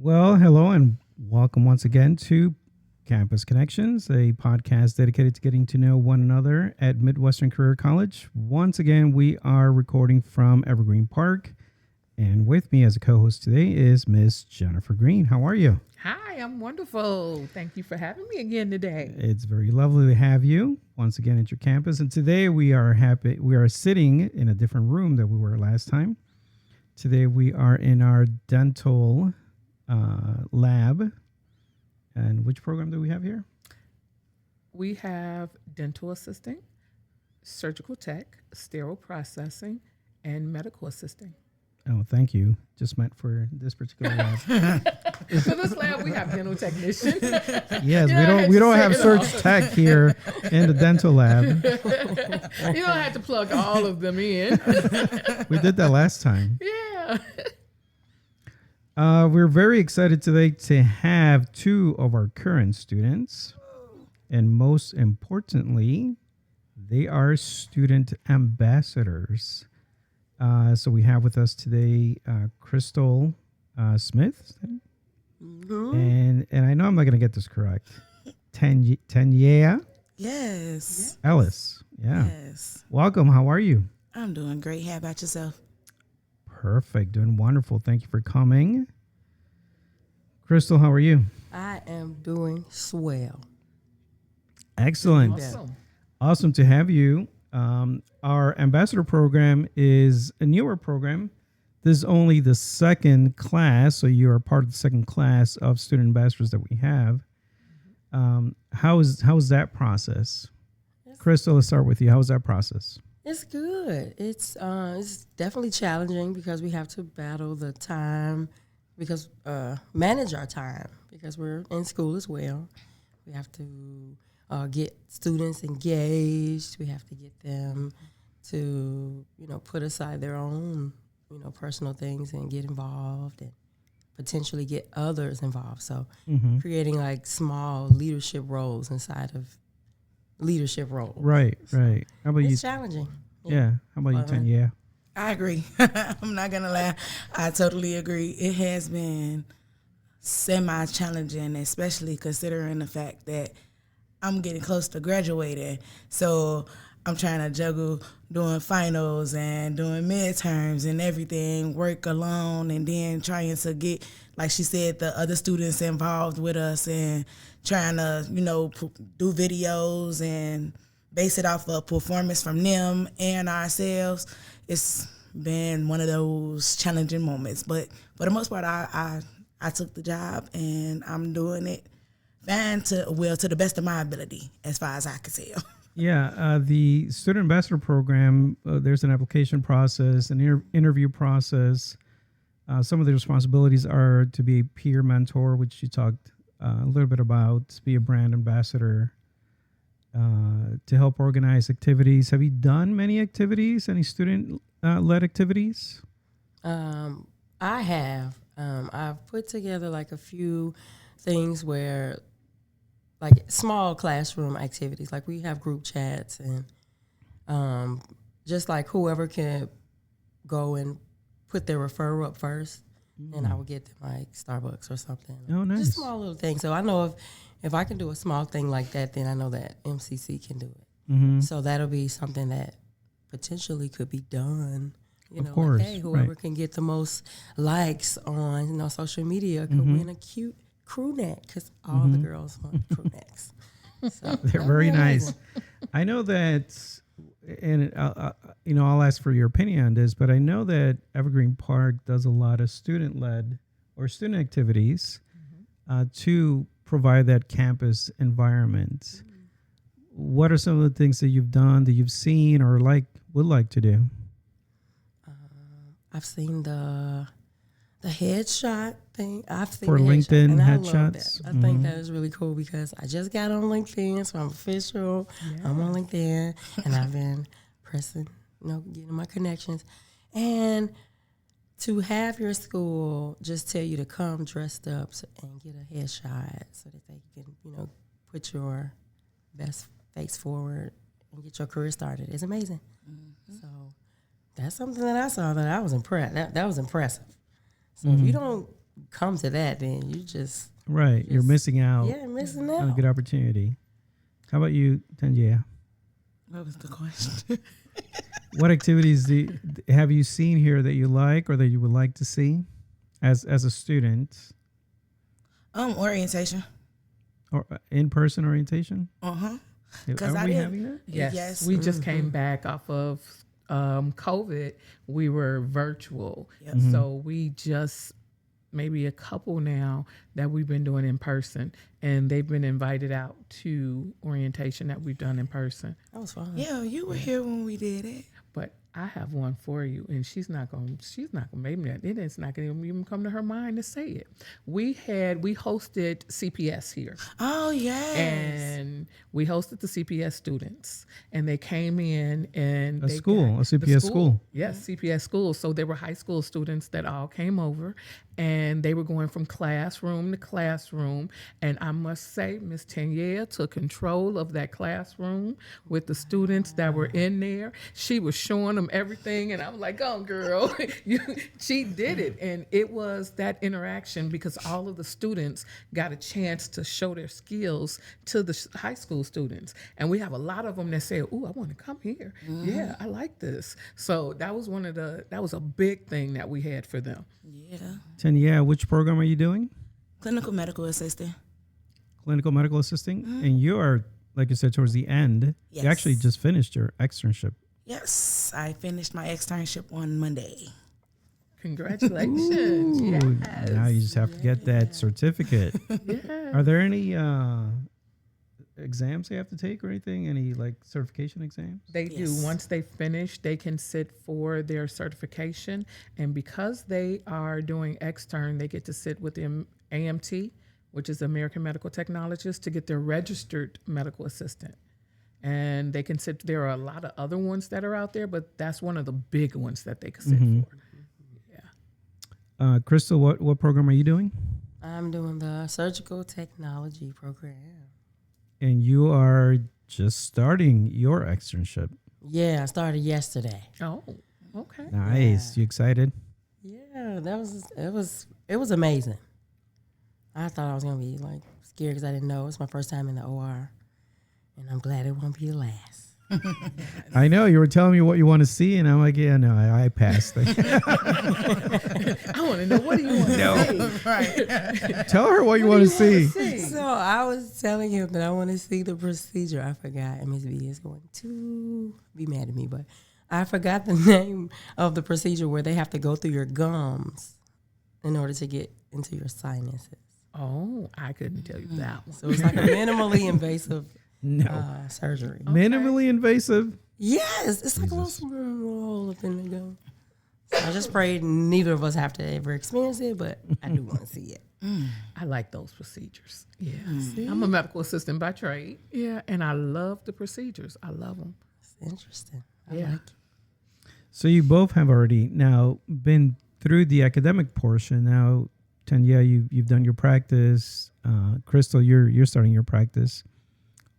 Well, hello and welcome once again to Campus Connections, a podcast dedicated to getting to know one another at Midwestern Career College. Once again, we are recording from Evergreen Park, and with me as a co-host today is Miss Jennifer Green. How are you? Hi, I'm wonderful. Thank you for having me again today. It's very lovely to have you once again at your campus. And today we are sitting in a different room than we were last time. Today we are in our dental lab. And which program do we have here? We have dental assisting, surgical tech, sterile processing, and medical assisting. Oh, thank you. Just meant for this particular lab. For this lab, we have dental technician. Yes, we don't have surg tech here in the dental lab. You don't have to plug all of them in. We did that last time. Yeah. We're very excited today to have two of our current students. And most importantly, they are student ambassadors. So we have with us today Crystal Smith. And I know I'm not going to get this correct. Tanjea? Yes. Ellis. Yeah. Yes. Welcome. How are you? I'm doing great. How about yourself? Perfect. Doing wonderful. Thank you for coming. Crystal, how are you? I am doing swell. Excellent. Awesome to have you. Our ambassador program is a newer program. This is only the second class, so you are part of the second class of student ambassadors that we have. How is that process? Crystal, let's start with you. How is that process? It's good. It's definitely challenging because we have to battle the time, because manage our time because we're in school as well. We have to get students engaged. We have to get them to, put aside their own, personal things and get involved and potentially get others involved. So creating like small leadership roles inside of leadership roles. Right. How about you? It's challenging. Yeah. How about you, Tanjea? I agree. I'm not going to lie. I totally agree. It has been semi-challenging, especially considering the fact that I'm getting close to graduating. So I'm trying to juggle doing finals and doing midterms and everything, work alone, and then trying to get, like she said, the other students involved with us and trying to, do videos and base it off of performance from them and ourselves. It's been one of those challenging moments. But for the most part, I took the job and I'm doing it fine to the best of my ability as far as I can tell. Yeah, the Student Ambassador Program, there's an application process, an interview process. Some of the responsibilities are to be a peer mentor, which you talked a little bit about, to be a brand ambassador, to help organize activities. Have you done many activities, any student-led activities? I have. I've put together like a few things where, like small classroom activities, like we have group chats and just like whoever can go and put their referral up first, and I would get them like Starbucks or something. Oh, nice. Just small little things. So I know if I can do a small thing like that, then I know that MCC can do it. Mm-hmm. So that'll be something that potentially could be done. Of course, like, hey, whoever can get the most likes on social media could win a cute crew neck, because all the girls want crew necks. So They're very nice. I know that, and I'll ask for your opinion on this, but I know that Evergreen Park does a lot of student-led or student activities to provide that campus environment. What are some of the things that you've done, that you've seen, or would like to do? I've seen the headshot thing. I've seen For the LinkedIn and headshots? I love that. I think that is really cool because I just got on LinkedIn, so I'm official. Yeah. I'm on LinkedIn, and I've been pressing, getting my connections. And to have your school just tell you to come dressed up and get a headshot so that they can, put your best face forward and get your career started is amazing. So that's something that I saw that I was impressed. That was impressive. So if you don't come to that, then you just Right. You're missing out missing on a out. good opportunity. How about you, Tanjea? What was the question? What activities have you seen here that you like or that you would like to see as a student? Orientation. Or in-person orientation? Because Are I we didn't. having that? Yes, we just came back off of COVID. We were virtual, Yep. so we just maybe a couple now that we've been doing in person, and they've been invited out to orientation that we've done in person. That was fun. Yeah, you were here when we did it. But I have one for you, and she's not gonna maybe that it's not gonna even come to her mind to say it. We hosted CPS here. Oh yes. And we hosted the CPS students, and they came in and A they school, got a CPS school. Yes, CPS school. So there were high school students that all came over, and they were going from classroom to classroom. And I must say, Miss Tanjea took control of that classroom with the students that were in there. She was showing them everything, and I was like, "Oh, girl, she did it." And it was that interaction because all of the students got a chance to show their skills to the high school students, and we have a lot of them that say, "Oh, I want to come here. Yeah, I like this." So that was that was a big thing that we had for them. Yeah. Tanjea, which program are you doing? Clinical medical assistant. Clinical medical assisting? And you are, like you said, towards the end. Yes. You actually just finished your externship. Yes, I finished my externship on Monday. Congratulations! Ooh, Yes. now you just have to get that certificate. Yeah. Are there any exams they have to take or anything? Any like certification exams? They Yes. do. Once they finish, they can sit for their certification. And because they are doing extern, they get to sit with the AMT, which is American Medical Technologist, to get their registered medical assistant. And they can sit, there are a lot of other ones that are out there, but that's one of the big ones that they can sit for. Yeah. Crystal, what program are you doing? I'm doing the surgical technology program. And you are just starting your externship. Yeah, I started yesterday. Oh, okay. Nice. You excited? Yeah, it was amazing. I thought I was gonna be like scared because I didn't know. It's my first time in the OR, and I'm glad it won't be the last. I know you were telling me what you want to see, and I'm like, yeah, no, I passed. I want to know, what do you want to see? Right. Tell her what you want to see. So I was telling him that I want to see the procedure. I forgot. MSB is going to be mad at me, but I forgot the name of the procedure where they have to go through your gums in order to get into your sinuses. Oh, I couldn't tell you that one. So it's like a minimally invasive No. surgery. Minimally invasive. Yes, it's like a little small hole up in the gum. So I just prayed neither of us have to ever experience it, but I do want to see it. I like those procedures. Yeah. I'm a medical assistant by trade. Yeah. And I love the procedures. I love them. It's interesting. I Yeah. like it. So you both have already now been through the academic portion. Now, Tanjea, you've done your practice. Crystal, you're starting your practice.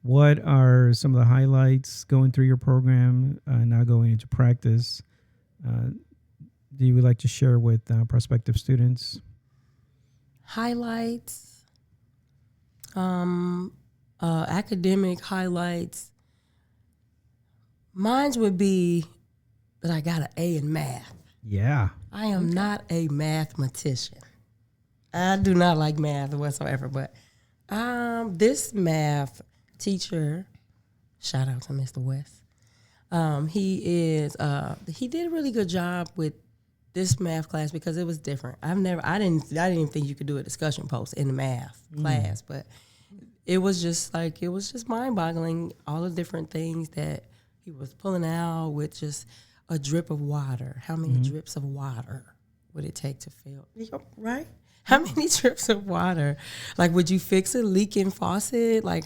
What are some of the highlights going through your program, now going into practice? Do you would like to share with prospective students? Highlights, academic highlights. Mine would be that I got an A in math. Yeah. I am not a mathematician. I do not like math whatsoever, but this math teacher, shout out to Mr. West. He did a really good job with this math class because it was different. I didn't even think you could do a discussion post in the math class, but it was just mind-boggling, all the different things that he was pulling out with just a drip of water. How many drips of water would it take to fill? Right? How many drips of water? Like, would you fix a leaking faucet? Like,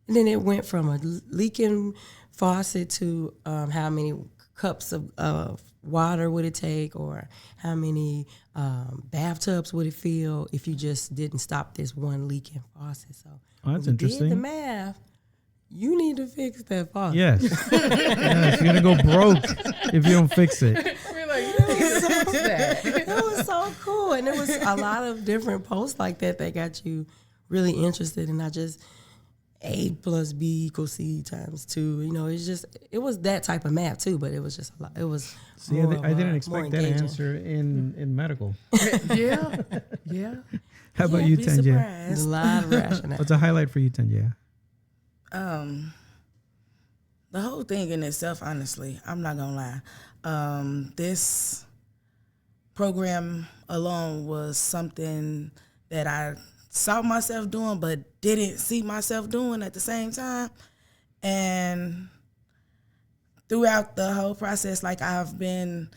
and then it went from a leaking faucet to how many cups of water would it take, or how many bathtubs would it fill if you just didn't stop this one leaking faucet? So that's when we interesting. did the math. You need to fix that faucet. Yes. Yes. You're going to go broke if you don't fix it. We're like, you need to fix that. It was so so cool. And there was a lot of different posts like that got you really interested in not just A plus B equals C times 2. You know, it was that type of math too, but it was just a lot. It was See, I didn't expect that answer in medical. Yeah. How about you, Be Tanjea? surprised. A lot of rationale. What's a highlight for you, Tanjea? The whole thing in itself, honestly, I'm not gonna lie. This program alone was something that I saw myself doing but didn't see myself doing at the same time. And throughout the whole process, like, I've been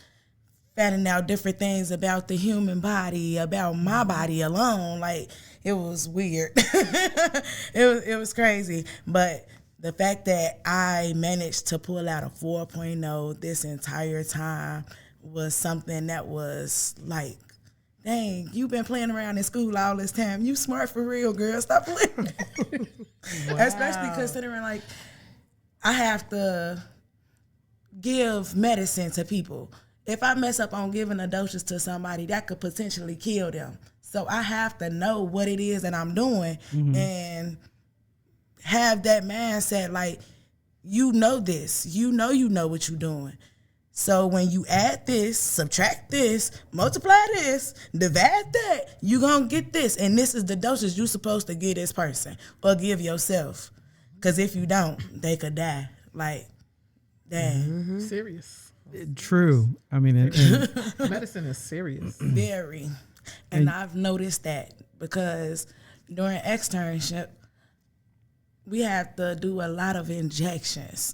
finding out different things about the human body, about my body alone. Like, it was weird. it was crazy. But the fact that I managed to pull out a 4.0 this entire time was something that was like, dang, you've been playing around in school all this time. You smart for real, girl. Stop playing. Wow. Especially considering, like, I have to give medicine to people. If I mess up on giving a dosage to somebody, that could potentially kill them. So I have to know what it is that I'm doing and have that mindset, like, you know this. You know what you're doing. So when you add this, subtract this, multiply this, divide that, you're going to get this. And this is the dosage you're supposed to give this person or give yourself. Because if you don't, they could die. Like, dang. Serious. True. I mean, Medicine is serious. Very. And I've noticed that because during externship, we have to do a lot of injections.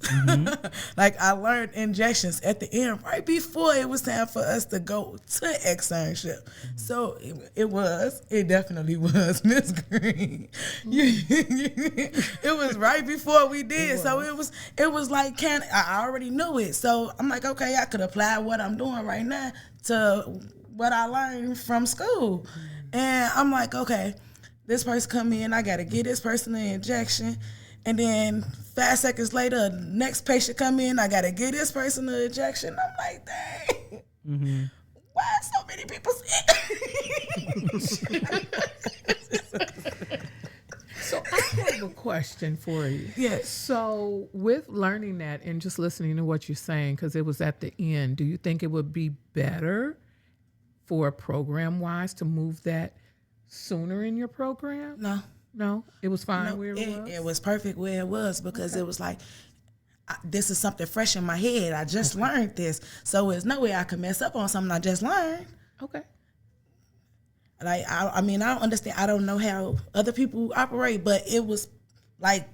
Like, I learned injections at the end, right before it was time for us to go to externship. So it definitely was, Miss Green. It was right before we did. So it was like, I already knew it. So I'm like, okay, I could apply what I'm doing right now to what I learned from school. And I'm like, okay, this person come in, I gotta give this person an injection, and then 5 seconds later, next patient come in, I gotta give this person an injection. I'm like, dang, why so many people sick? So I have a question for you. Yes. So with learning that and just listening to what you're saying, because it was at the end, do you think it would be better for program-wise to move that sooner in your program? No, it was fine where it was? It was perfect where it was because it was like, this is something fresh in my head. I just learned this. So there's no way I could mess up on something I just learned. Okay. Like, I mean, I don't understand. I don't know how other people operate, but it was like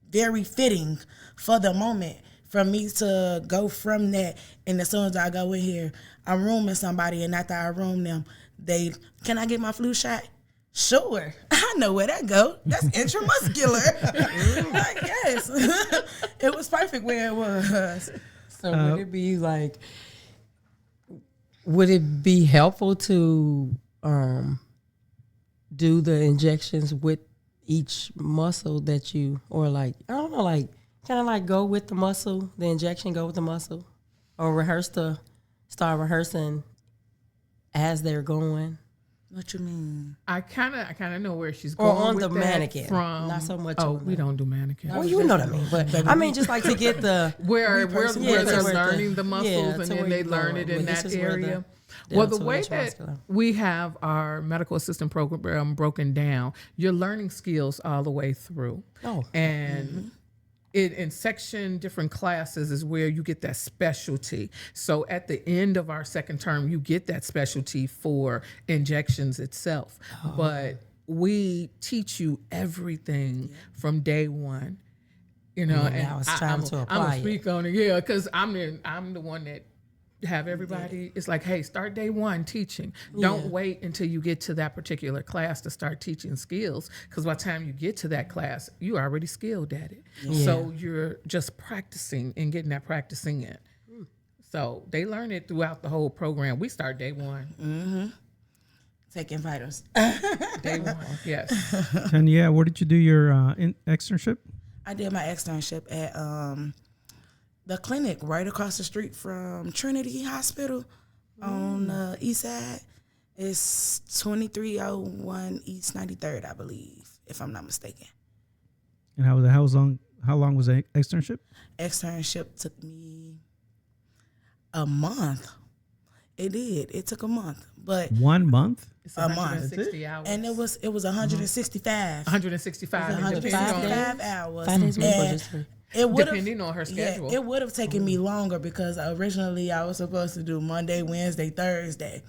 very fitting for the moment for me to go from that. And as soon as I go in here, I'm rooming somebody, and after I room them, can I get my flu shot? Sure. I know where that go. That's intramuscular. Like, yes. It was perfect where it was. So would it be helpful to do the injections with each muscle that you, or like, I don't know, like kind of like go with the muscle, the injection go with the muscle, or start rehearsing as they're going? What you mean? I kind of know where she's going. Or on with the that mannequin, from. not so much. Oh, we don't do mannequin. Well, you know what I mean, but I mean just like to get the where they're learning the muscles, yeah, and to then where they you're learn going. it in This that is where area. the Well, the delta way is that vascular. we have our medical assistant program broken down, you're learning skills all the way through. Oh. And in section different classes is where you get that specialty. So at the end of our second term, you get that specialty for injections itself. Oh. But we teach you everything from day one. You know, and now it's time to apply I'm gonna it. speak on it, yeah, because I'm the one that have everybody. It's like, hey, start day one teaching. Don't wait until you get to that particular class to start teaching skills, because by the time you get to that class, you are already skilled at it. So you're just practicing and getting that practicing in. So they learn it throughout the whole program. We start day one. Taking vitals. Day one, yes. And yeah, where did you do your externship? I did my externship at the clinic right across the street from Trinity Hospital on the east side. It's 2301 East 93rd, I believe, if I'm not mistaken. And how long was the externship? Externship took me a month. It did. It took a month, but 1 month? It's A month. 160 hours. and it was 165. 165. It was and depending 165 on- hours. 5 days a week or And just 3? it would have Depending on her schedule. Yeah, it would have taken me longer because originally I was supposed to do Monday, Wednesday, Thursday.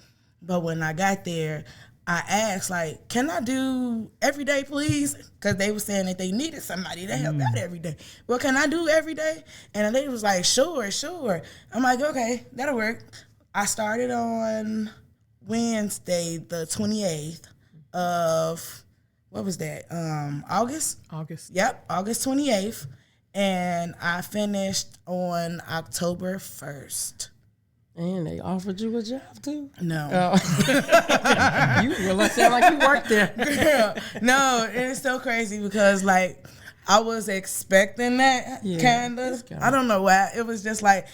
But when I got there, I asked, like, can I do every day, please? Because they were saying that they needed somebody to help out every day. Well, can I do every day? And the lady was like, sure. I'm like, okay, that'll work. I started on Wednesday, the 28th of, what was that? August? August. Yep, August 28th. And I finished on October 1st. And they offered you a job too? No. You really sound like you worked there. Girl, no, it's so crazy because, like, I was expecting that, Yeah, kind that's of. kinda- I don't know why. It was just like,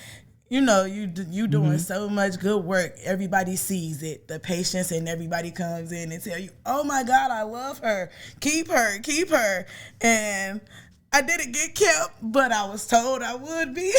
you know, you doing so much good work. Everybody sees it. The patients and everybody comes in and tell you, oh, my God, I love her. Keep her. And I didn't get kept, but I was told I would be.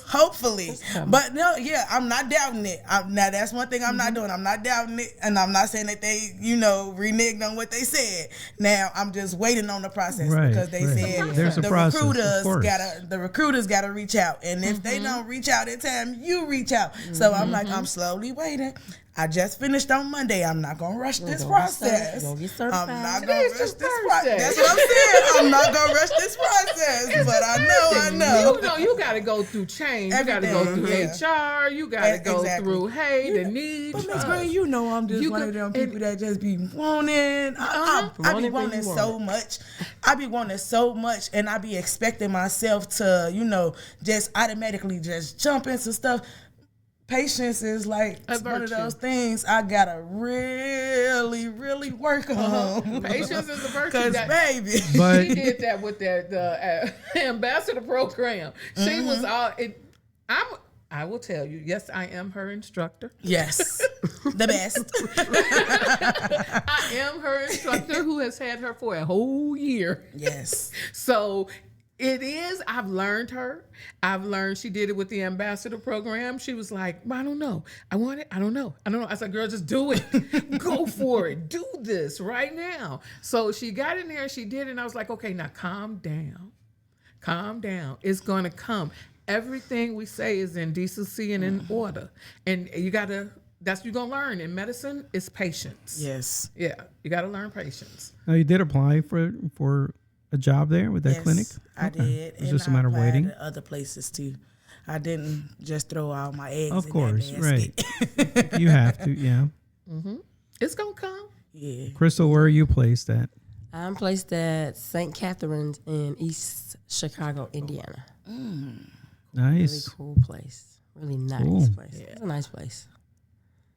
Hopefully. But no, yeah, I'm not doubting it. Now, that's one thing I'm not doing. I'm not doubting it. And I'm not saying that they, reneged on what they said. Now, I'm just waiting on the process Right, because they right. said There's a the process, of recruiters course. gotta reach out. And if they don't reach out in time, you reach out. So I'm like, I'm slowly waiting. I just finished on Monday. I'm not gonna rush this process. Go get certified. I'm not Today's gonna rush just this Thursday. process. That's what I'm saying. I'm not gonna rush this process. But I know. You know, you got to go through change. You got to go through Everything, HR. You got to go Exactly. through, the needs. But Miss Green, you know I'm just You one could- of them and- people that just be wanting. I be Wanting when wanting you want so much. I be wanting so much, and I be expecting myself to, just automatically just jump into stuff. Patience is like A one of virtue. those things I gotta really, really work on. Patience is a virtue. Cause baby, But She did that with the ambassador program. She was all. I will tell you. Yes, I am her instructor. yes, the best. I am her instructor who has had her for a whole year. Yes, So it is. I've learned her. I've learned she did it with the ambassador program. She was like, I don't know. I want it. I don't know. I said, girl, just do it. Go for it. Do this right now. So she got in there. She did it. And I was like, okay, now calm down. Calm down. It's going to come. Everything we say is in decency and in order. And you're going to learn. In medicine, it's patience. yes. Yeah. You got to learn patience. now you did apply for a job there with that Yes, clinic? I Okay. did. It's just a matter of applied waiting. to other places too. I didn't just throw all my eggs Of in course, that basket. You have to, yeah. It's going to come. Yeah. Crystal, where are you placed at? I'm placed at St. Catherine's in East Chicago, Indiana. Really Nice. cool place. Really nice Cool. place. It's a nice place.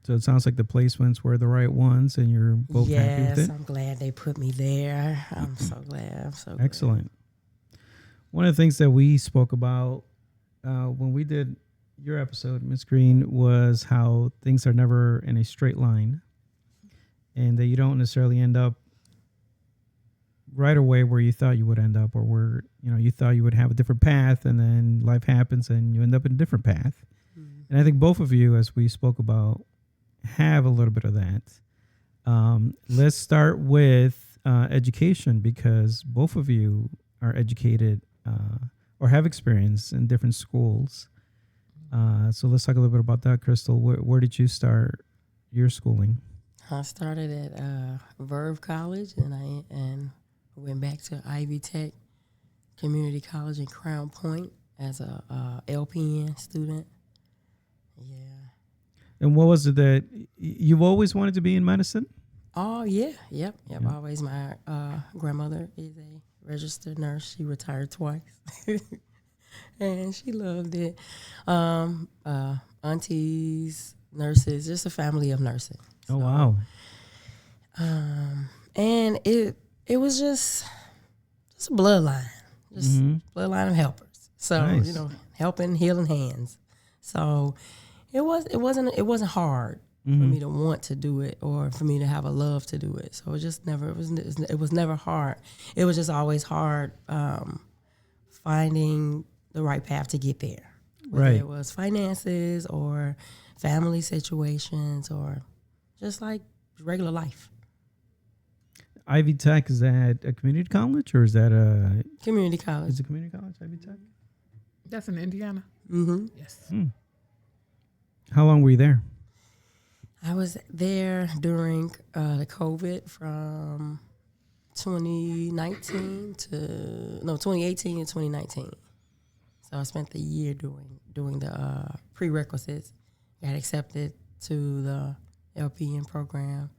So it sounds like the placements were the right ones, and you're both happy with Yes, it. I'm glad they put me there. I'm so glad. I'm so glad. Excellent. One of the things that we spoke about when we did your episode, Ms. Green, was how things are never in a straight line, and that you don't necessarily end up right away where you thought you would end up, or where you thought you would have a different path, and then life happens and you end up in a different path. And I think both of you, as we spoke about, have a little bit of that. Let's start with education, because both of you are educated or have experience in different schools. So let's talk a little bit about that. Crystal, where did you start your schooling? I started at Verve College, and I went back to Ivy Tech Community College in Crown Point as a LPN student. Yeah. And what was it that you've always wanted to be in medicine? Oh yeah, yep. Always. My grandmother is a registered nurse. She retired twice, and she loved it. Aunties, nurses, just a family of nursing. Oh, wow. And it was just a bloodline, just bloodline of helpers. So Nice. helping, healing hands. So it wasn't hard. for me to want to do it or for me to have a love to do it. So it just never, it was never hard. It was just always hard finding the right path to get there. Whether Right. it was finances or family situations or just like regular life. Ivy Tech, is that a community college or is that a Community college. is it community college? Ivy Tech. That's in Indiana. Mm-hmm. Yes. How long were you there? I was there during the COVID from 2018 to 2019. So I spent the year doing the prerequisites, got accepted to the LPN program,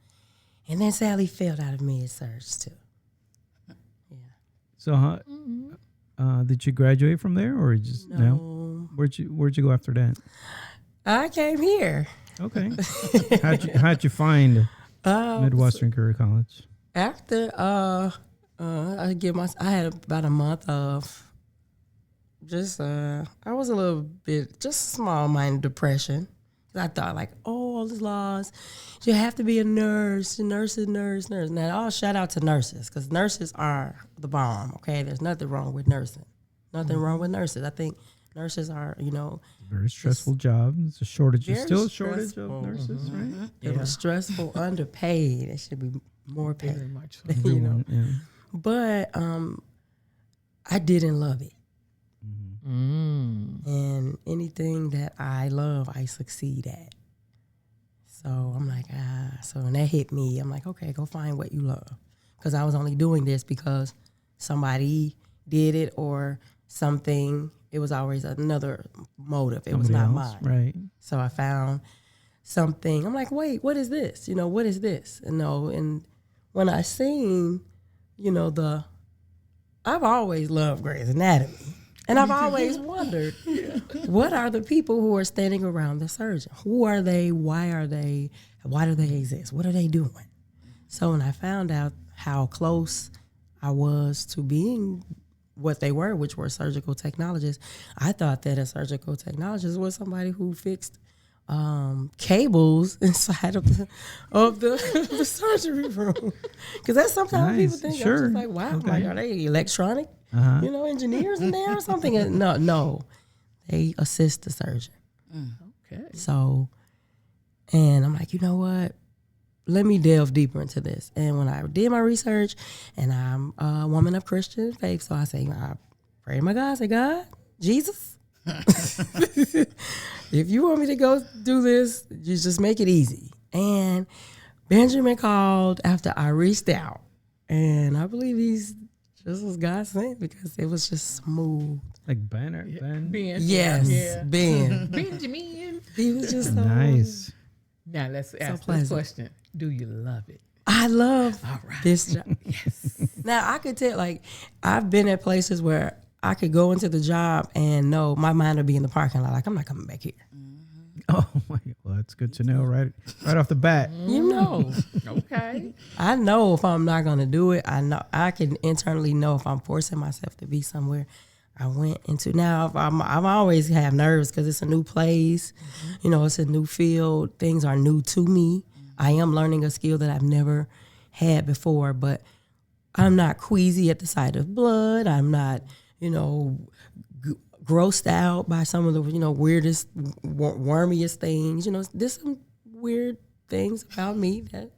and then sadly failed out of med-surg too. Yeah. So, did you graduate from there, or you just No. Where'd you go after that? I came here. Okay. how'd you find Midwestern Career College? After I had about a month of just I was a little bit just small minded depression. I thought like, oh, all these laws, you have to be a nurse. Now, shout out to nurses because nurses are the bomb. Okay, there's nothing wrong with nursing. Nothing wrong with nurses. I think nurses are, Very stressful job. It's a shortage. There's Very still a shortage stressful. of nurses, right? it was stressful, underpaid. It should be more paid. Very much so. Everyone, yeah. But I didn't love it. Mm. And anything that I love, I succeed at. So I'm like, so when that hit me, I'm like, okay, go find what you love. Because I was only doing this because somebody did it or something. It was always another motive. It was not Somebody else, mine. right? So I found something. I'm like, wait, what is this? What is this? And when I seen, I've always loved Grey's Anatomy. And I've always wondered, what are the people who are standing around the surgeon? Who are they? Why are they? Why do they exist? What are they doing? So when I found out how close I was to being what they were, which were surgical technologists, I thought that a surgical technologist was somebody who fixed cables inside of the surgery room. Because that's sometimes Nice. people think, Sure. I'm just like, wow, Okay. are they electronic? Engineers in there or something? No, they assist the surgeon. Okay. So, and I'm like, you know what? Let me delve deeper into this. And when I did my research, and I'm a woman of Christian faith, so I pray to my God, I say, God, Jesus, if you want me to go do this, you just make it easy. And Benjamin called after I reached out, and I believe this was God sent because it was just smooth. Like Ben. Ben. Yes, Yeah. Ben. Benjamin. He was just so Nice. Now let's ask this pleasant. question. Do you love it? I love All right. this job. Yes. Now I could tell, like, I've been at places where I could go into the job and know my mind would be in the parking lot. Like, I'm not coming back here. Oh my. Well, that's good to know right off the bat. You know, Okay. I know if I'm not going to do it. I know I can internally know if I'm forcing myself to be somewhere I went into. Now, I'm always have nerves because it's a new place. It's a new field. Things are new to me. I am learning a skill that I've never had before, but I'm not queasy at the sight of blood. I'm not, grossed out by some of the, weirdest, wormiest things. There's some weird things about me that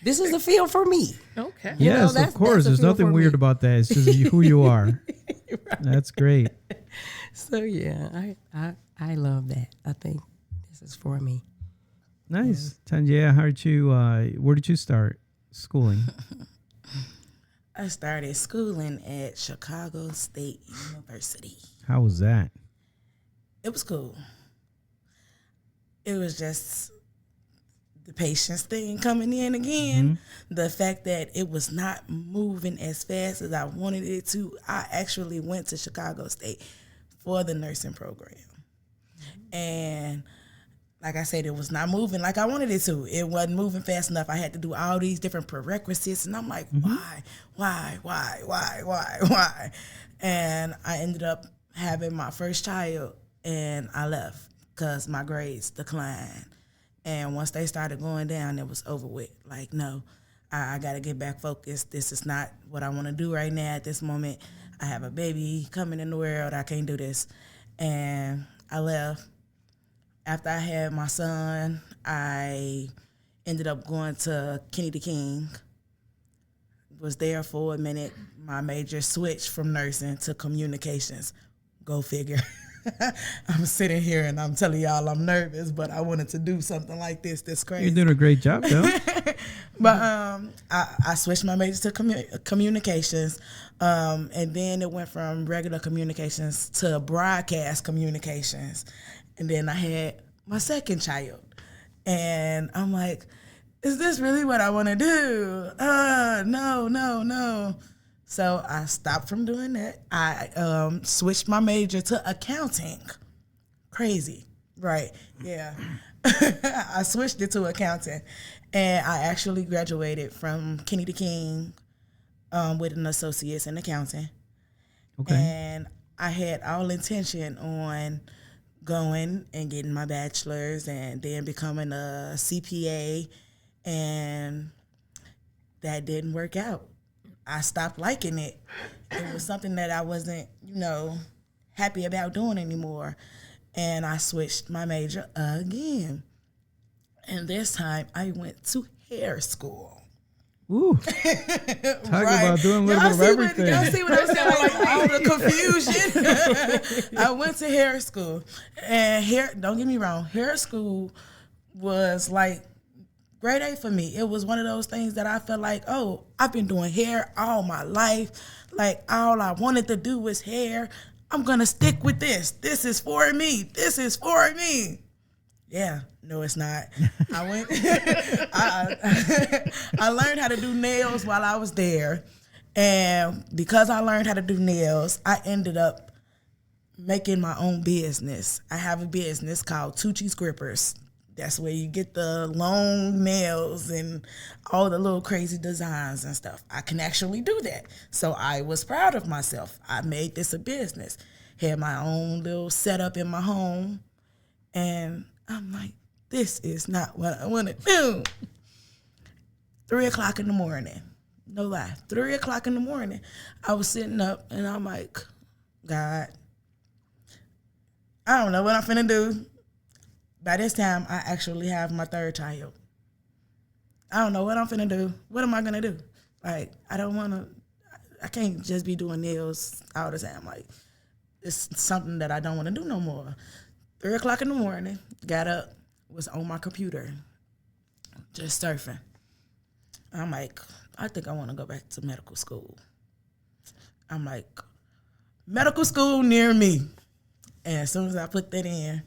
this is a field for me. Okay. Yes, that's- of course. that's a There's feel nothing for weird me. about that. It's just who you are. That's great. So yeah, I love that. I think this is for me. Nice. Tanjea, where did you start schooling? I started schooling at Chicago State University. How was that? It was cool. It was just the patience thing coming in again. The fact that it was not moving as fast as I wanted it to. I actually went to Chicago State for the nursing program. And like I said, it was not moving like I wanted it to. It wasn't moving fast enough. I had to do all these different prerequisites, and I'm like, why? And I ended up having my first child, and I left because my grades declined. And once they started going down, it was over with. Like, no, I got to get back focused. This is not what I want to do right now at this moment. I have a baby coming in the world. I can't do this. And I left. After I had my son, I ended up going to Kennedy King. Was there for a minute. My major switched from nursing to communications. Go figure. I'm sitting here and I'm telling y'all I'm nervous, but I wanted to do something like this. That's crazy. You're doing a great job, though. But I switched my major to communications, and then it went from regular communications to broadcast communications. And then I had my second child. And I'm like, is this really what I want to do? No. So I stopped from doing that. I switched my major to accounting. Crazy, right? Yeah. I switched it to accounting. And I actually graduated from Kennedy King with an associate's in accounting. Okay. And I had all intention on going and getting my bachelor's and then becoming a CPA, and that didn't work out. I stopped liking it. It was something that I wasn't, happy about doing anymore. And I switched my major again. And this time I went to hair school. Ooh. Talk about doing a little bit of everything. Y'all see what I'm saying? Like all the confusion. I went to hair school. And don't get me wrong, hair school was like grade A for me. It was one of those things that I felt like, oh, I've been doing hair all my life. Like all I wanted to do was hair. I'm going to stick with this. This is for me. This is for me. Yeah, no, it's not. I went, I learned how to do nails while I was there. And because I learned how to do nails, I ended up making my own business. I have a business called Tucci's Grippers. That's where you get the long nails and all the little crazy designs and stuff. I can actually do that. So I was proud of myself. I made this a business. Had my own little setup in my home. And I'm like, this is not what I want to do. 3 o'clock in the morning. No lie. 3 o'clock in the morning. I was sitting up and I'm like, God, I don't know what I'm finna do. By this time, I actually have my third child. I don't know what I'm finna do. What am I gonna do? Like, I can't just be doing nails all the time. Like, it's something that I don't wanna do no more. 3 o'clock in the morning, got up, was on my computer, just surfing. I'm like, I think I wanna go back to medical school. I'm like, medical school near me. And as soon as I put that in,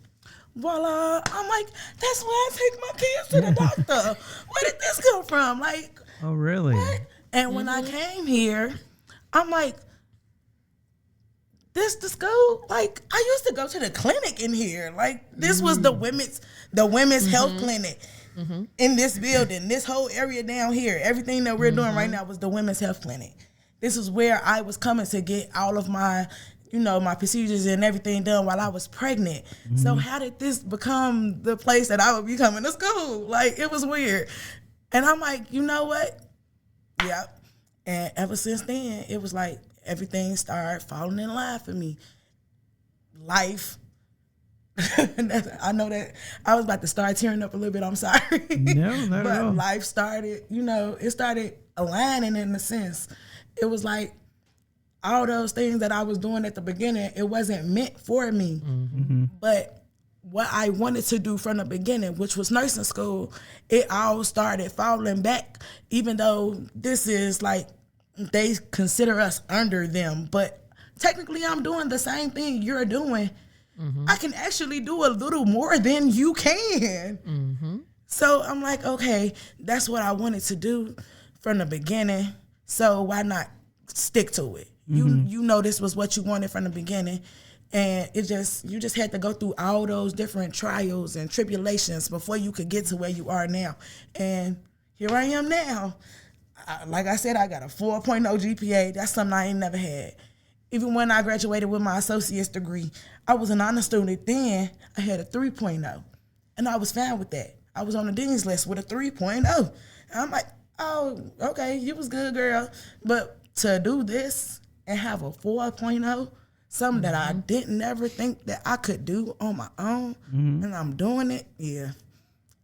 voila, I'm like, that's where I take my kids to the doctor. Where did this come from? Like, oh, really? What? And when I came here, I'm like, this the school? Like, I used to go to the clinic in here. Like, this was the women's health clinic in this building. This whole area down here, everything that we're doing right now was the women's health clinic. This is where I was coming to get all of my my procedures and everything done while I was pregnant. So how did this become the place that I would be coming to school? Like, it was weird. And I'm like, you know what? Yep. And ever since then, it was like everything started falling in line for me. Life. I know that I was about to start tearing up a little bit. I'm sorry. No, not at all. But life started, it started aligning in a sense. It was like, all those things that I was doing at the beginning, it wasn't meant for me. But what I wanted to do from the beginning, which was nursing school, it all started falling back, even though this is like, they consider us under them. But technically I'm doing the same thing you're doing. I can actually do a little more than you can. So I'm like, okay, that's what I wanted to do from the beginning. So why not stick to it? You know this was what you wanted from the beginning, and you just had to go through all those different trials and tribulations before you could get to where you are now. And here I am now. Like I said, I got a 4.0 GPA. That's something I ain't never had. Even when I graduated with my associate's degree, I was an honor student then. I had a 3.0, and I was fine with that. I was on the dean's list with a 3.0. And I'm like, oh, okay, you was good, girl. But to do this and have a 4.0, something that I didn't ever think that I could do on my own, and I'm doing it, yeah.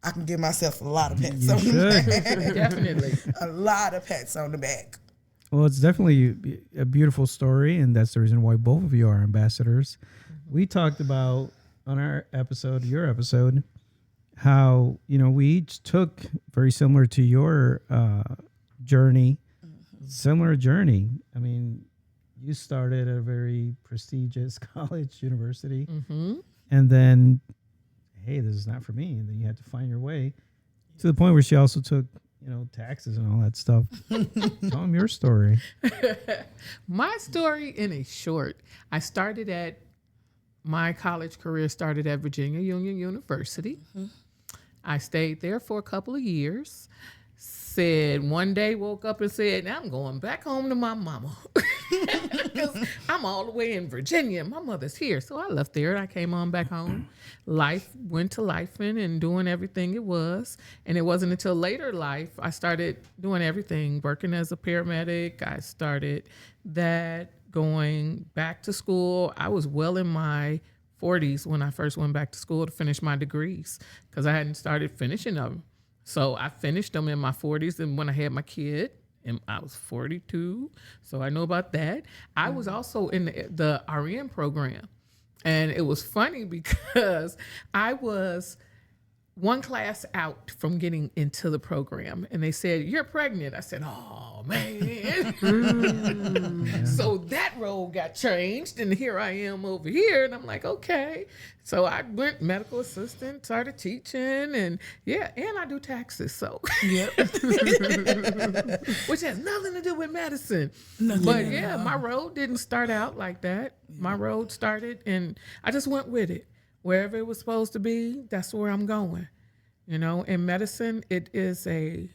I can give myself a lot of pats on the back. Definitely. A lot of pats on the back. Well, it's definitely a beautiful story, and that's the reason why both of you are ambassadors. We talked about on our episode, your episode, how, you know, we each took very similar to your journey, similar journey. I mean, you started at a very prestigious college, university, and then, hey, this is not for me. And then you had to find your way to the point where she also took, you know, taxes and all that stuff. Tell them your story. My story in a short, my college career started at Virginia Union University. I stayed there for a couple of years. One day woke up and said, now I'm going back home to my mama. Because I'm all the way in Virginia. My mother's here. So I left there and I came on back home. Life went to lifing and doing everything it was. And it wasn't until later life I started doing everything, working as a paramedic. I started that, going back to school. I was well in my 40s when I first went back to school to finish my degrees because I hadn't started finishing them. So I finished them in my 40s, and when I had my kid, and I was 42, so I know about that. I was also in the RN program, and it was funny because I was one class out from getting into the program, and they said, you're pregnant. I said, oh, man. So that role got changed, and here I am over here, and I'm like, okay. So I went medical assistant, started teaching, and and I do taxes, so. Yep. Which has nothing to do with medicine. But my road didn't start out like that. My road started, and I just went with it. Wherever it was supposed to be, that's where I'm going. You know, in medicine, it is a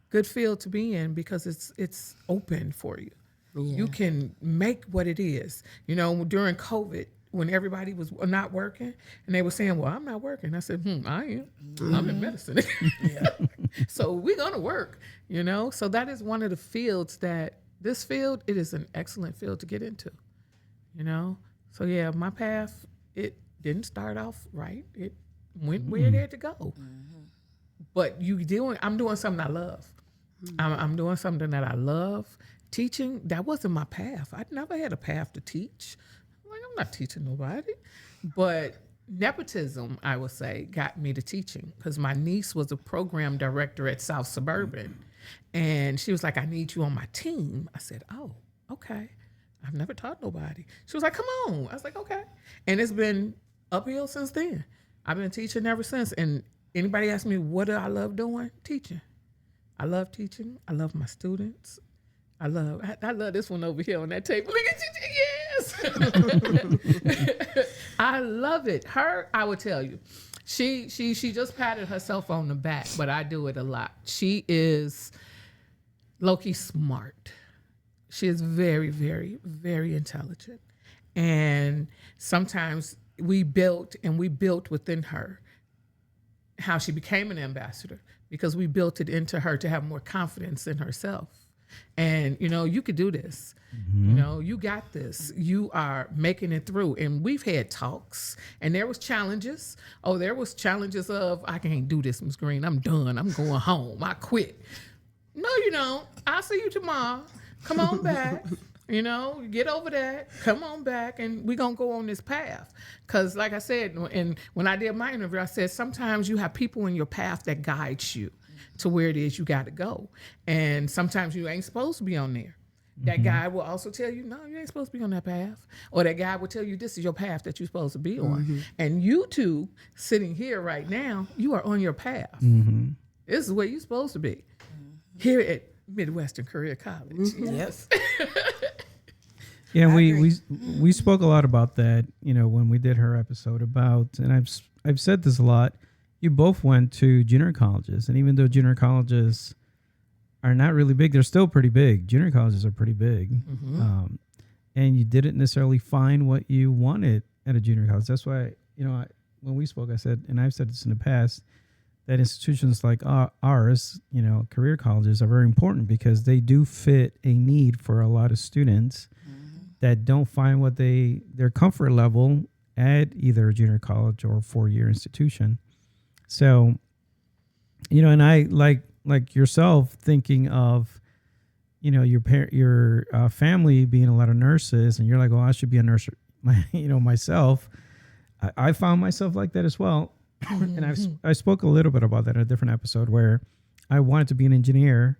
good field to be in because it's open for you. Yeah. You can make what it is. You know, during COVID, when everybody was not working, and they were saying, well, I'm not working. I said, I am. I'm in medicine. So we're going to work, you know. So that is one of the fields it is an excellent field to get into, you know. So, my path, it didn't start off right. It went where it had to go. But I'm doing something I love. I'm doing something that I love. Teaching, that wasn't my path. I never had a path to teach. I'm not teaching nobody. But nepotism, I would say, got me to teaching because my niece was a program director at South Suburban. And she was like, I need you on my team. I said, oh, okay. I've never taught nobody. She was like, come on. I was like, okay. And it's been uphill since then. I've been teaching ever since. And anybody ask me, what do I love doing? Teaching. I love teaching. I love my students. I love this one over here on that table. Look at you. Yes. I love it. Her, I would tell you, she just patted herself on the back, but I do it a lot. She is low-key smart. She is very, very, very intelligent. And sometimes we built within her how she became an ambassador because we built it into her to have more confidence in herself. And, you know, you could do this. You know, you got this. You are making it through. And we've had talks, and there was challenges. Oh, there was challenges of, I can't do this, Ms. Green. I'm done. I'm going home. I quit. No, you don't. I'll see you tomorrow. Come on back. You know, get over that. Come on back, and we're going to go on this path. Because, like I said, and when I did my interview, I said sometimes you have people in your path that guides you to where it is you got to go. And sometimes you ain't supposed to be on there. That guy will also tell you, no, you ain't supposed to be on that path. Or that guy will tell you, this is your path that you're supposed to be on. And you two sitting here right now, you are on your path. This is where you're supposed to be. Here at Midwestern Career College. Yes. Yeah, we spoke a lot about that, you know, when we did her episode about, and I've said this a lot, you both went to junior colleges, and even though junior colleges are not really big, they're still pretty big. Junior colleges are pretty big. And you didn't necessarily find what you wanted at a junior college. That's why, you know, when we spoke, I said, and I've said this in the past, that institutions like ours, career colleges are very important because they do fit a need for a lot of students that don't find what their comfort level at either a junior college or 4-year institution. So, and I like yourself thinking of, your family being a lot of nurses, and you're like, oh, I should be a nurse, myself. I found myself like that as well. And I spoke a little bit about that in a different episode where I wanted to be an engineer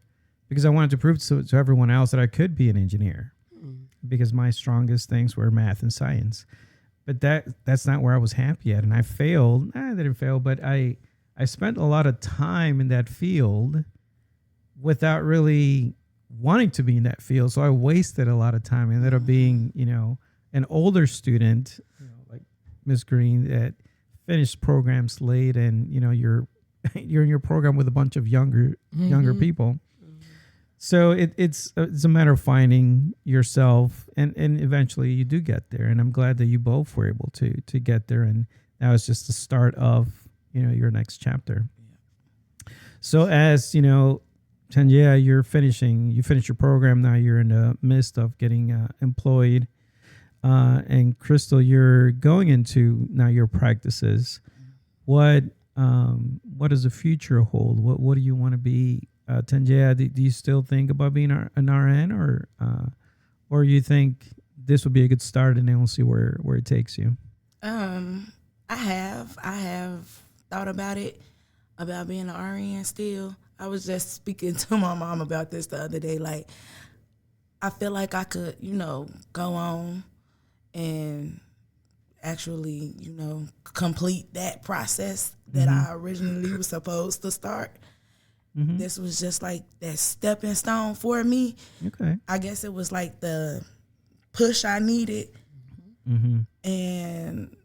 because I wanted to prove to everyone else that I could be an engineer because my strongest things were math and science. But that's not where I was happy at. And I failed. I didn't fail, but I spent a lot of time in that field without really wanting to be in that field. So I wasted a lot of time. I ended up being, an older student, like Miss Green, that finished programs late, and you're in your program with a bunch of younger people. So it's a matter of finding yourself, and eventually you do get there. And I'm glad that you both were able to get there, and now it's just the start of your next chapter. So as Tanjea, you finished your program. Now you're in the midst of getting employed. And Crystal, you're going into now your practices. What does the future hold? What do you want to be? Tanjea, do you still think about being an RN, or you think this would be a good start, and then we'll see where it takes you? I have thought about being an RN still. I was just speaking to my mom about this the other day. Like, I feel like I could, go on and actually, complete that process that I originally was supposed to start. This was just like that stepping stone for me. Okay. I guess it was like the push I needed. And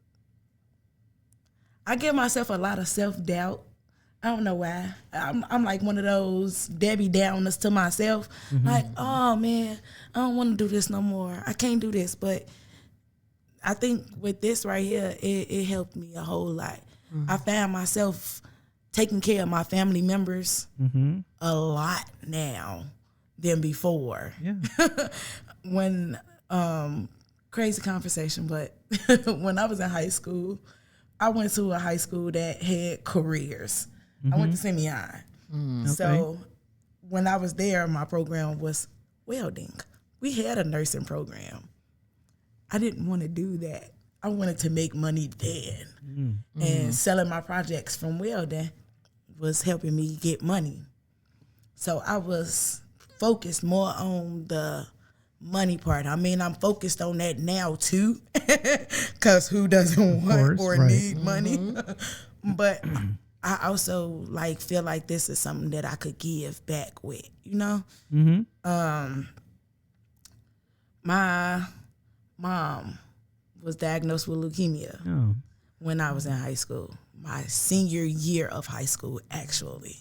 I give myself a lot of self-doubt. I don't know why. I'm like one of those Debbie Downers to myself. Like, oh man, I don't want to do this no more. I can't do this. But I think with this right here, it helped me a whole lot. I found myself taking care of my family members a lot now than before. Yeah. When crazy conversation, but when I was in high school, I went to a high school that had careers. I went to Simeon. So when I was there, my program was welding. We had a nursing program. I didn't want to do that. I wanted to make money then. And selling my projects from welding was helping me get money. So I was focused more on the money part. I mean, I'm focused on that now too, because who doesn't want or need money? But I also feel like this is something that I could give back with, My mom was diagnosed with leukemia when I was in high school, my senior year of high school, actually.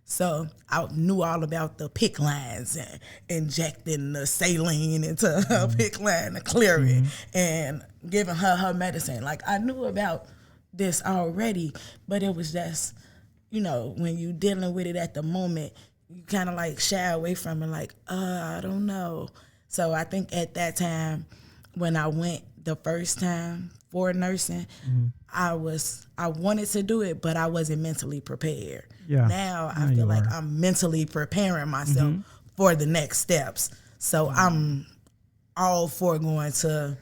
So I knew all about the PICC lines and injecting the saline into her PICC line to clear it and giving her medicine. Like, I knew about this already, but it was just, when you dealing with it at the moment, you kind of shy away from it, I don't know. So I think at that time, when I went the first time for nursing, I wanted to do it, but I wasn't mentally prepared. Yeah. Now I feel like I'm mentally preparing myself for the next steps. So I'm all for going to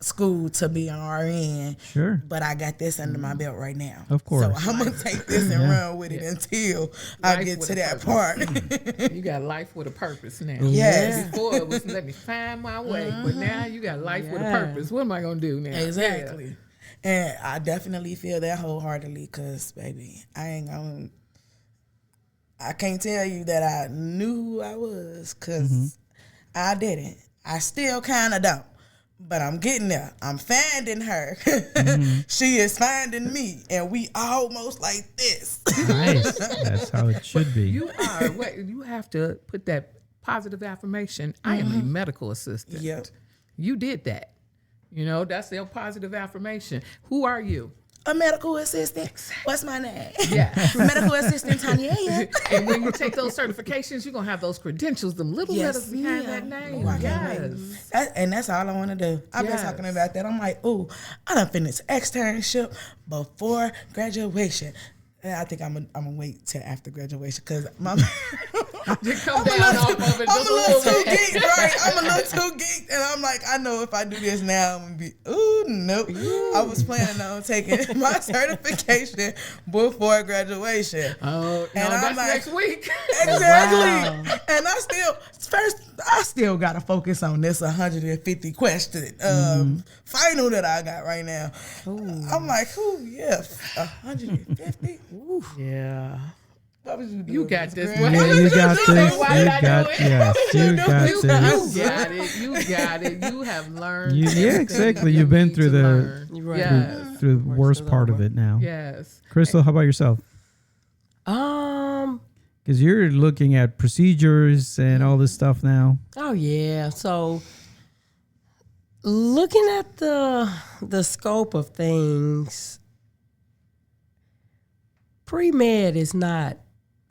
school to be an RN. Sure. But I got this under my belt right now. Of course. So I'm going to take this and run with it until I get to that part. You got life with a purpose now. Yes. Before it was let me find my way, but now you got life with a purpose. What am I going to do now? Exactly. Yeah. And I definitely feel that wholeheartedly because, baby, I can't tell you that I knew who I was because I didn't. I still kind of don't. But I'm getting there. I'm finding her. She is finding me. And we almost like this. Nice. That's how it should be. You are. You have to put that positive affirmation. I am a medical assistant. Yep. You did that. That's their positive affirmation. Who are you? a medical assistant. What's my name? Yes. Medical assistant Tanjea. And when you take those certifications, you're going to have those credentials, them little letters behind that name. Ooh, I can't wait. And that's all I want to do. I've been talking about that. I'm like, ooh, I done finished externship before graduation. And I think I'm gonna wait till after graduation because I'm You come down off of it a just a little little too bit. geeked, right? I'm a little too geeked, and I'm like, I know if I do this now, I'm gonna be, ooh, nope. I was planning on taking my certification before graduation. Oh, no, And I'm that's like, next week. Exactly. And I still gotta focus on this 150 question final that I got right now. I'm like, ooh, yeah, 150. Ooh. Yeah. What was you doing? You got this. Greg? Yeah, you got this. Why You did I got do it? yes. You got You this. got it. You got it. You have learned. Yeah, everything exactly. you You've been need through to the learn. Right. Yes. through the worst is part of over. it now. Yes. Crystal, how about yourself? Because you're looking at procedures and all this stuff now. Oh yeah. So looking at the scope of things, pre-med is not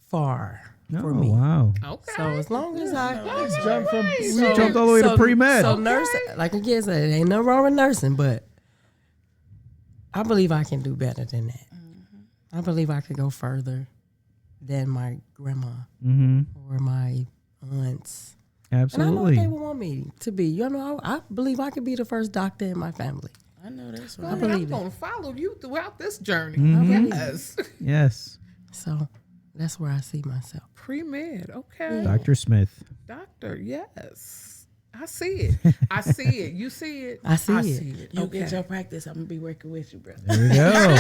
far for me. Wow. Okay. So as long as I We jumped all the way to pre-med. So nursing, like again, said, ain't nothing wrong with nursing, but I believe I can do better than that. I believe I could go further than my grandma or my aunts. Absolutely. And I know what they would want me to be. You know, I believe I could be the first doctor in my family. I know that's Well, right. I'm believe going to follow you throughout this journey. Mm-hmm. Yes. Yes. So that's where I see myself. Pre-med. Okay. Dr. Smith. Doctor. Yes. I see it. I see it. You see it. I see it. You Okay. get your practice, I'm gonna be working with you, brother. There we go.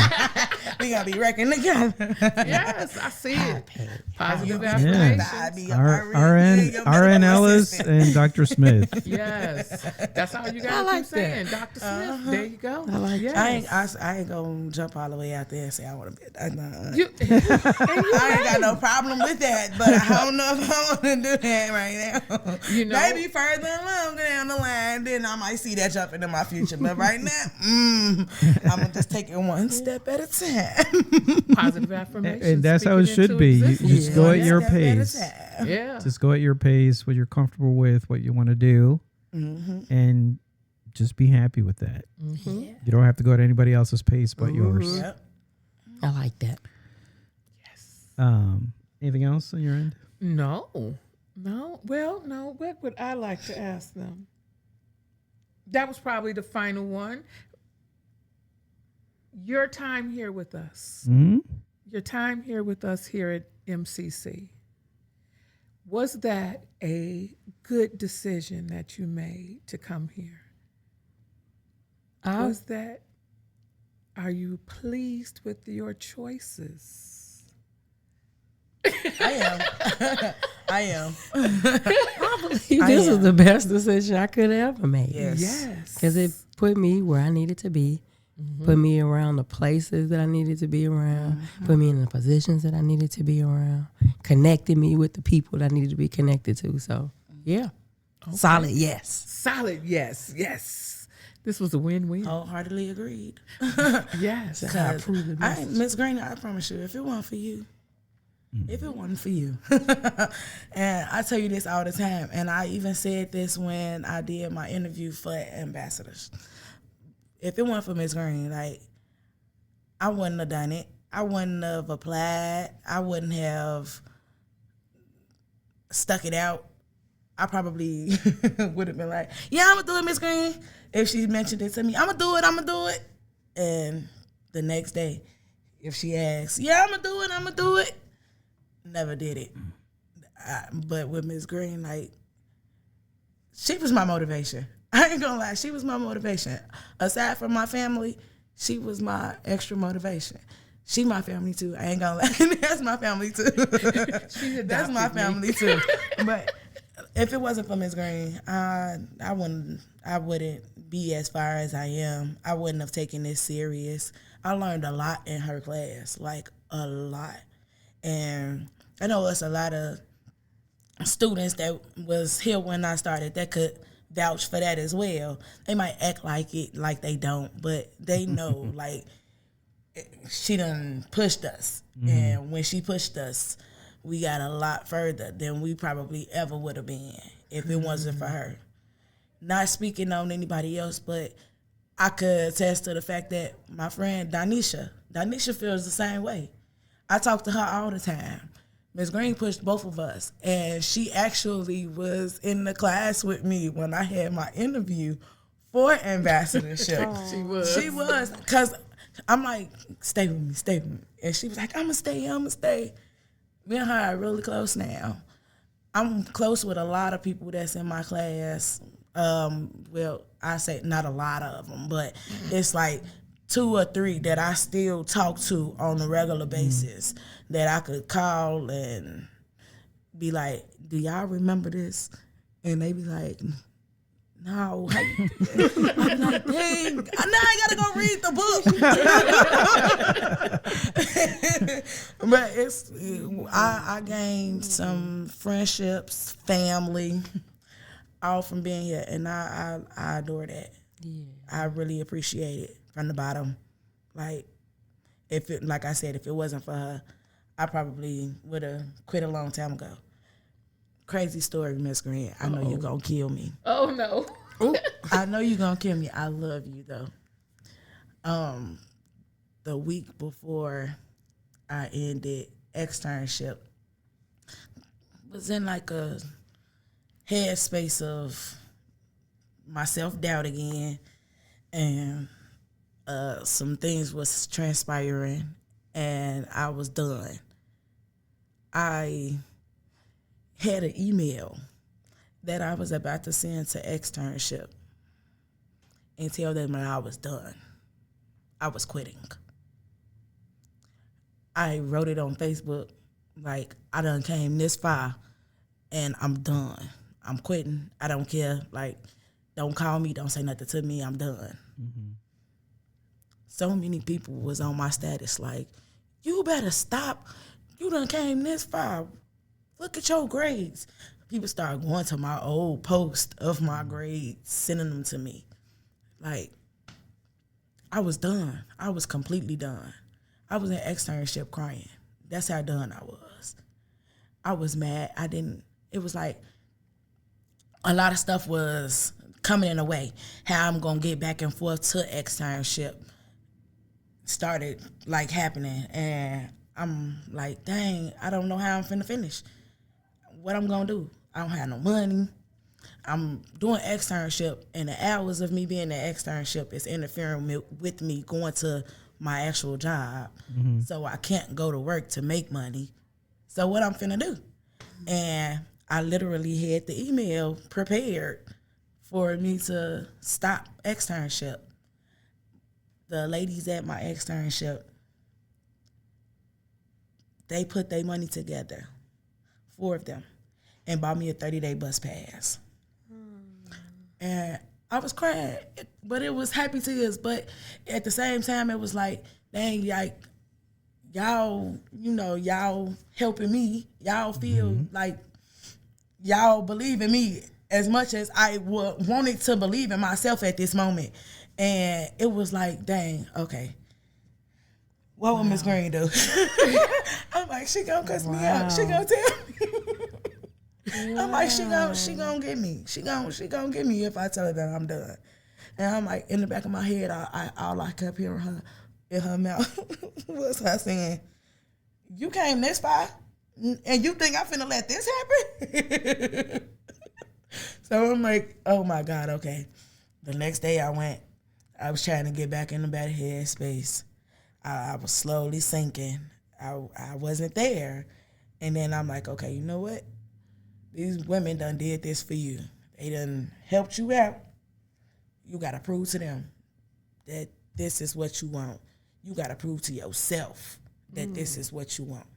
We gotta be working together. Yes, I see it. Positive Yeah. affirmations. I be RN Ellis and Dr. Smith. Yes, that's all you got to I like keep saying, Dr. Smith. There you go. I like yes. I ain't gonna jump all the way out there and say I want to be a doctor. You, and you I ain't got no problem with that, but I don't know if I want to do that right now. You know- maybe further along down the line, then I might see that jump into my future. But right now, I'm gonna just take it one step at a time. positive affirmations. And that's how it speaking should into be. You existence. just go at One your step at a pace. time. Yeah. Just go at your pace, what you're comfortable with, what you want to do, and just be happy with that. Mm-hmm. You don't have to go at anybody else's pace but yours. Yep. I like that. Anything else on your end? No. Well, no. What would I like to ask them? That was probably the final one. Your time here with us. Hmm? Your time here with us here at MCC. Was that a good decision that you made to come here? Are you pleased with your choices? I am. This is the best decision I could have ever made. Yes. Because it put me where I needed to be, put me around the places that I needed to be around, put me in the positions that I needed to be around, connected me with the people that I needed to be connected to. So, yeah. Okay. Solid yes. Solid yes. Yes. This was a win-win. Wholeheartedly agreed. Yes. Miss Green, I promise you, if it wasn't for you, and I tell you this all the time, and I even said this when I did my interview for ambassadors. If it wasn't for Miss Green, like, I wouldn't have done it. I wouldn't have applied. I wouldn't have stuck it out. I probably would have been like, yeah, I'm going to do it, Miss Green. If she mentioned it to me, I'm going to do it. And the next day, if she asks, yeah, I'm going to do it. Never did it. But with Miss Green, like, she was my motivation. I ain't gonna lie, she was my motivation. Aside from my family, she was my extra motivation. She my family too. I ain't gonna lie, that's my family too. That's my family too. But if it wasn't for Miss Green, I wouldn't be as far as I am. I wouldn't have taken this serious. I learned a lot in her class, like a lot. And I know it's a lot of students that was here when I started that could vouch for that as well. They might act like they don't, but they know, like, she done pushed us. And when she pushed us, we got a lot further than we probably ever would have been if it wasn't for her. Not speaking on anybody else, but I could attest to the fact that my friend Danisha feels the same way. I talk to her all the time. Ms. Green pushed both of us, and she actually was in the class with me when I had my interview for ambassadorship. She was. She was, because I'm like, stay with me. And she was like, I'm going to stay. Me and her are really close now. I'm close with a lot of people that's in my class. Well, I say not a lot of them, but it's like 2 or 3 that I still talk to on a regular basis that I could call and be like, do y'all remember this? And they be like, no. I'm like, dang, now I gotta go read the book. But I gained some friendships, family, all from being here, and I adore that. Yeah. I really appreciate it from the bottom. Like I said, if it wasn't for her, I probably would have quit a long time ago. Crazy story, Miss Green. I know you're gonna kill me. Oh no. I know you're gonna kill me. I love you though. The week before I ended externship, was in like a headspace of my self-doubt again, and some things was transpiring, and I was done. I had an email that I was about to send to externship and tell them that I was done. I was quitting. I wrote it on Facebook, like, I done came this far and I'm done. I'm quitting. I don't care. Like, don't call me. Don't say nothing to me. I'm done. Mm-hmm. So many people was on my status like, you better stop. You done came this far. Look at your grades. People started going to my old post of my grades, sending them to me. Like, I was done. I was completely done. I was in externship crying. That's how done I was. I was mad. It was like a lot of stuff was coming in the way. How I'm going to get back and forth to externship started like happening. And I'm like, dang, I don't know how I'm finna finish. What I'm going to do? I don't have no money. I'm doing externship, and the hours of me being in externship is interfering with me going to my actual job. Mm-hmm. So I can't go to work to make money. So what I'm finna do? And I literally had the email prepared for me to stop externship. The ladies at my externship, they put their money together, 4 of them, and bought me a 30-day bus pass. And I was crying, but it was happy tears. But at the same time, it was like, dang, like, y'all, y'all helping me. Y'all feel like y'all believe in me as much as I wanted to believe in myself at this moment. And it was like, dang, okay. What will Miss Green do? I'm like, she gonna cuss me out. She gonna tell me. I'm like, she gonna get me. She gonna get me if I tell her that I'm done. And I'm like, in the back of my head, all I kept hearing her in her mouth was her saying, "You came this far, and you think I'm finna let this happen?" So I'm like, oh my God, okay. The next day I was trying to get back in the better head space. I was slowly sinking. I wasn't there. And then I'm like, okay, you know what? These women done did this for you. They done helped you out. You got to prove to them that this is what you want. You got to prove to yourself that this is what you want.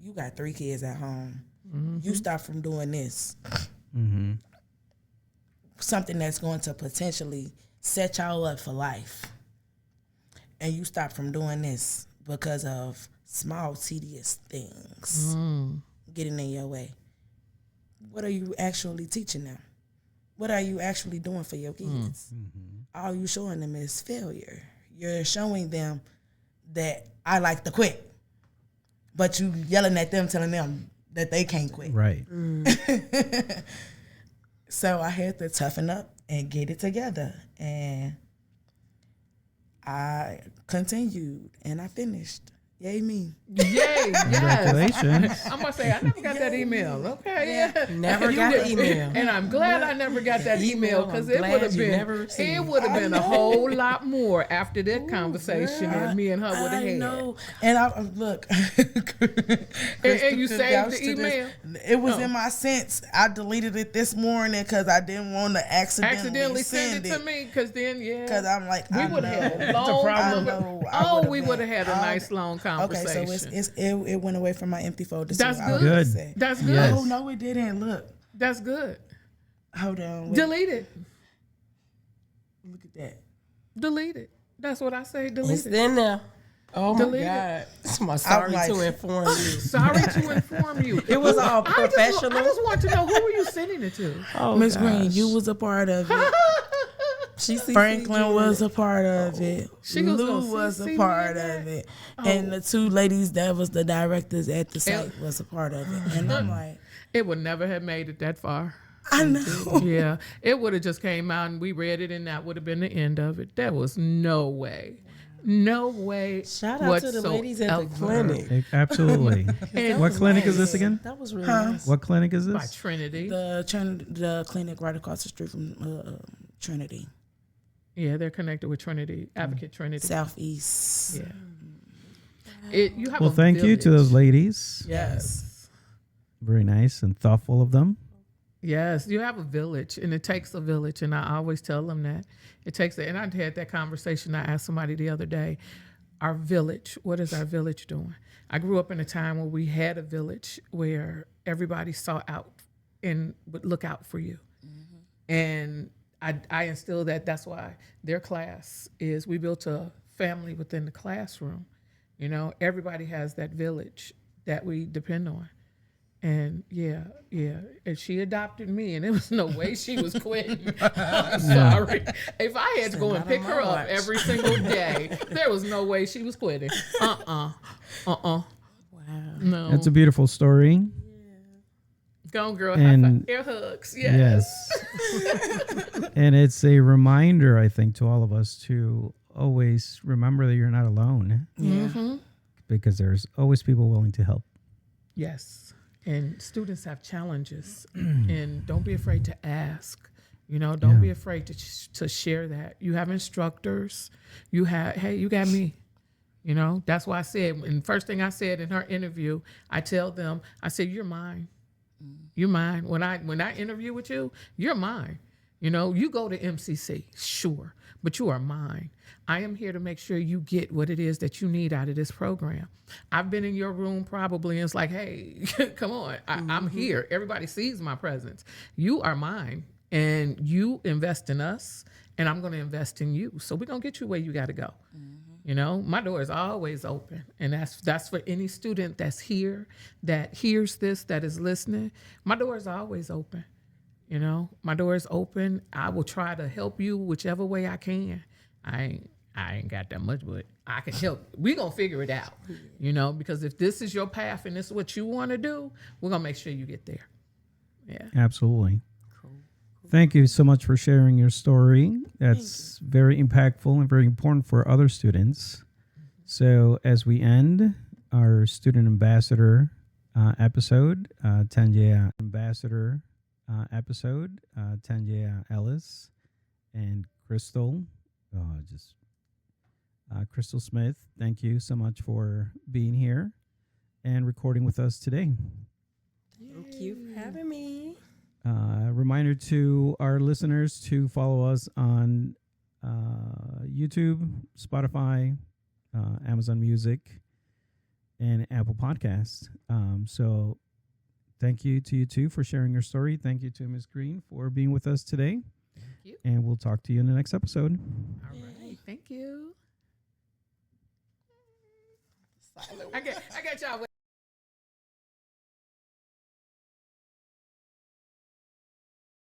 You got 3 kids at home. Mm-hmm. You stop from doing this. Mm-hmm. Something that's going to potentially set y'all up for life. And you stop from doing this because of small, tedious things getting in your way. What are you actually teaching them? What are you actually doing for your kids? Mm-hmm. All you showing them is failure. You're showing them that I like to quit, but you yelling at them, telling them that they can't quit. Right. So I had to toughen up and get it together, and I continued, and I finished. Yay me. Yay, yes. Congratulations. I'm going to say, I never got that email. Okay, yeah. Never You got did- the email. And I'm glad I never got that email because it I'm would have glad you never been received a whole lot more after that conversation that me and her would have I had. know. And I look. And you saved the email? It was in my sense. I deleted it this morning because I didn't want to accidentally send it to me because then, Because I'm like, we I would have had a know. long I know. I we would have had a nice long conversation. Okay, so it went away from my empty folder. That's so I was good. gonna Good. say. That's good. Yes. Oh no, it didn't. Look, That's good. hold on. Wait. Delete it. Look at that. Delete it. That's what I say. It's Delete it. in there. Oh my Delete it. God. It's my sorry like- to inform you. Sorry to inform you. It was all professional. I just want to know, who were you sending it to? Oh, Miss gosh. Green, you was a part of it. She CC'd Franklin you. was a part of it. She was Lou gonna was CC a me part in of that? it. And the two ladies that was the directors at the site was a part of it. And I'm like, It would never have made it that far. I know. Yeah, it would have just came out and we read it and that would have been the end of it. There was no way. No way. Shout out to the ladies at the whatsoever. clinic. Absolutely. And What clinic is this again? That was really nice. What clinic is by this? Trinity. The clinic right across the street from Trinity. Yeah, they're connected with Trinity, Advocate Trinity. Southeast. Yeah. You have Well, a thank you to village. those ladies. Yes. Very nice and thoughtful of them. Yes, you have a village, and it takes a village, and I always tell them that it takes. And I had that conversation. I asked somebody the other day, "Our village, what is our village doing?" I grew up in a time where we had a village where everybody saw out and would look out for you, and I instilled that. That's why their class is. We built a family within the classroom. You know, everybody has that village that we depend on. And yeah, and she adopted me, and there was no way she was quitting. I'm sorry. If I had to go and not pick on her my up watch. every single day, there was no way she was quitting. Wow. No. It's a beautiful story. Go on, girl. And- High five. Air hugs. Yes. And it's a reminder, I think, to all of us to always remember that you're not alone Mm-hmm. because there's always people willing to help. Yes. And students have challenges, and don't be afraid to ask. You know, don't be afraid to share that. You have instructors. You got me. You know, that's why I said, and first thing I said in her interview, I tell them, I said, you're mine. You're mine. When I interview with you, you're mine. You know, you go to MCC, sure, but you are mine. I am here to make sure you get what it is that you need out of this program. I've been in your room probably, and it's like, hey, come on, I'm here. Everybody sees my presence. You are mine, and you invest in us, and I'm going to invest in you. So we're going to get you where you got to go. You know, my door is always open, and that's for any student that's here, that hears this, that is listening. My door is always open. You know, my door is open. I will try to help you whichever way I can. I ain't got that much, but I can help. We're going to figure it out, you know, because if this is your path and this is what you want to do, we're going to make sure you get there. Yeah. Absolutely. Thank you so much for sharing your story. That's very impactful and very important for other students. So as we end our student ambassador episode, Tanjea ambassador episode, Tanjea Ellis and Crystal, Crystal Smith, thank you so much for being here and recording with us today. Thank you for having me. Reminder to our listeners to follow us on YouTube, Spotify, Amazon Music, and Apple Podcasts. So thank you to you two for sharing your story. Thank you to Ms. Green for being with us today. Thank you. And we'll talk to you in the next episode. All right. Thank you. I got y'all.